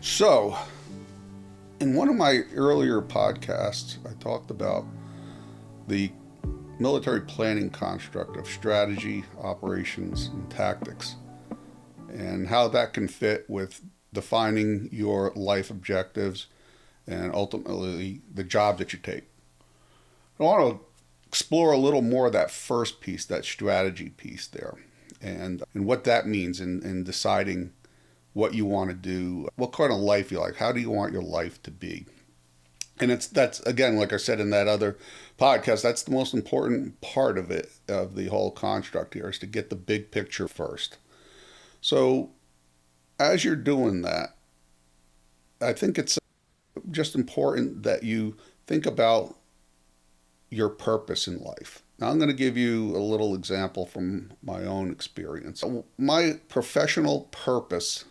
So, in one of my earlier podcasts, I talked about the military planning construct of strategy, operations, and tactics, and how that can fit with defining your life objectives and ultimately the job that you take. I want to explore a little more of that first piece, that strategy piece there, and what that means in deciding what you want to do, what kind of life you like, how do you want your life to be. And that's again, like I said in that other podcast, that's the most important part of it, of the whole construct here, is to get the big picture first. So as you're doing that, I think it's just important that you think about your purpose in life. Now, I'm going to give you a little example from my own experience. My professional purpose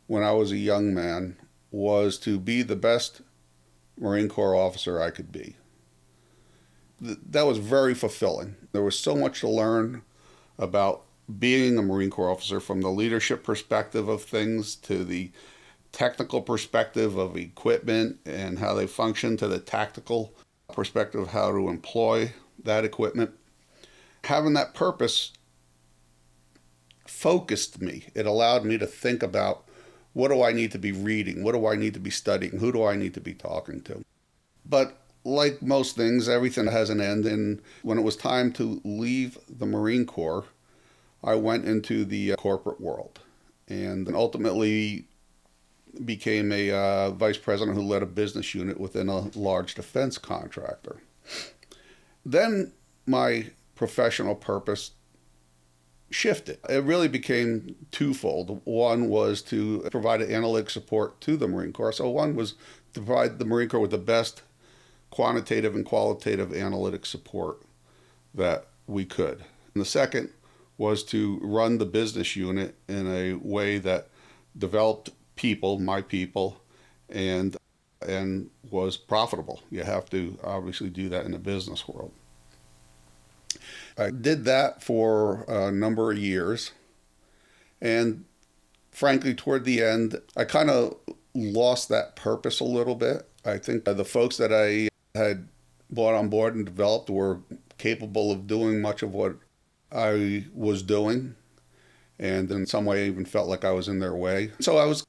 when I was a young man was to be the best Marine Corps officer I could be. That was very fulfilling. There was so much to learn about being a Marine Corps officer, from the leadership perspective of things to the technical perspective of equipment and how they function, to the tactical perspective of how to employ that equipment. Having that purpose focused me. It allowed me to think about, what do I need to be reading? What do I need to be studying? Who do I need to be talking to? But like most things, everything has an end. And when it was time to leave the Marine Corps, I went into the corporate world and ultimately became a vice president who led a business unit within a large defense contractor. Then my professional purpose shifted. It really became twofold. One was to provide analytic support to the Marine Corps. So one was to provide the Marine Corps with the best quantitative and qualitative analytic support that we could. And the second was to run the business unit in a way that developed people, my people, and was profitable. You have to obviously do that in the business world. I did that for a number of years, and frankly, toward the end, I kind of lost that purpose a little bit. I think the folks that I had brought on board and developed were capable of doing much of what I was doing, and in some way I even felt like I was in their way. So I was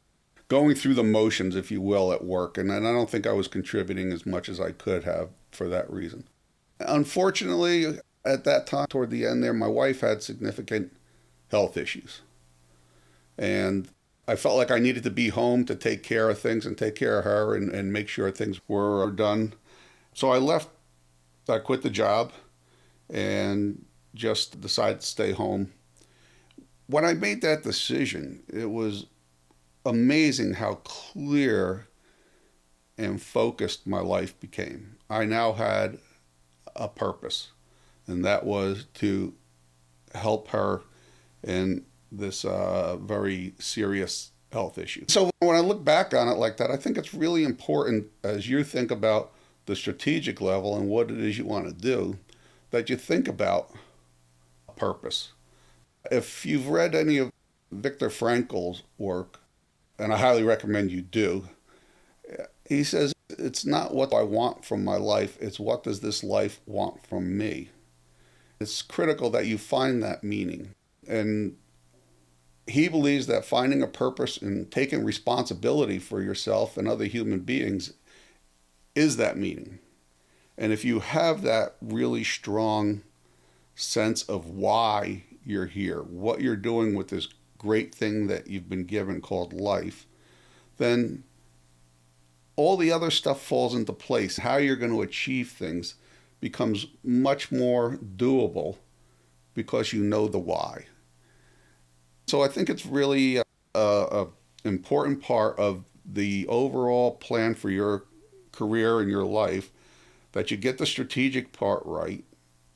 going through the motions, if you will, at work, and I don't think I was contributing as much as I could have for that reason. Unfortunately, at that time, toward the end there, my wife had significant health issues. And I felt like I needed to be home to take care of things and take care of her and make sure things were done. So I left, I quit the job and just decided to stay home. When I made that decision, it was amazing how clear and focused my life became. I now had a purpose, and that was to help her in this very serious health issue. So when I look back on it like that, I think it's really important, as you think about the strategic level and what it is you want to do, that you think about purpose. If you've read any of Viktor Frankl's work, and I highly recommend you do, he says, it's not what I want from my life, it's what does this life want from me. It's critical that you find that meaning. And he believes that finding a purpose and taking responsibility for yourself and other human beings is that meaning. And if you have that really strong sense of why you're here, what you're doing with this great thing that you've been given called life, then all the other stuff falls into place. How you're going to achieve things becomes much more doable because you know the why. So I think it's really a important part of the overall plan for your career and your life, that you get the strategic part right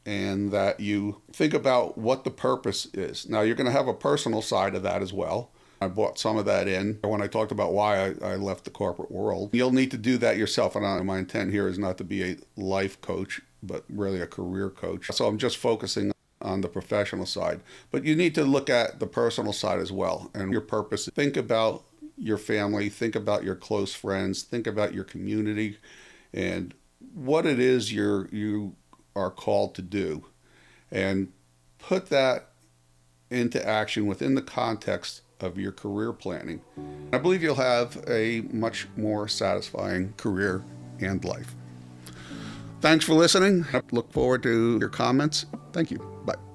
and that you think about what the purpose is. Now, you're going to have a personal side of that as well. I brought some of that in when I talked about why I left the corporate world. You'll need to do that yourself, and my intent here is not to be a life coach, but really a career coach. So I'm just focusing on the professional side. But you need to look at the personal side as well and your purpose. Think about your family, think about your close friends, think about your community, and what it is you are called to do, and put that into action within the context of your career planning. I believe you'll have a much more satisfying career and life. Thanks for listening. I look forward to your comments. Thank you. Bye.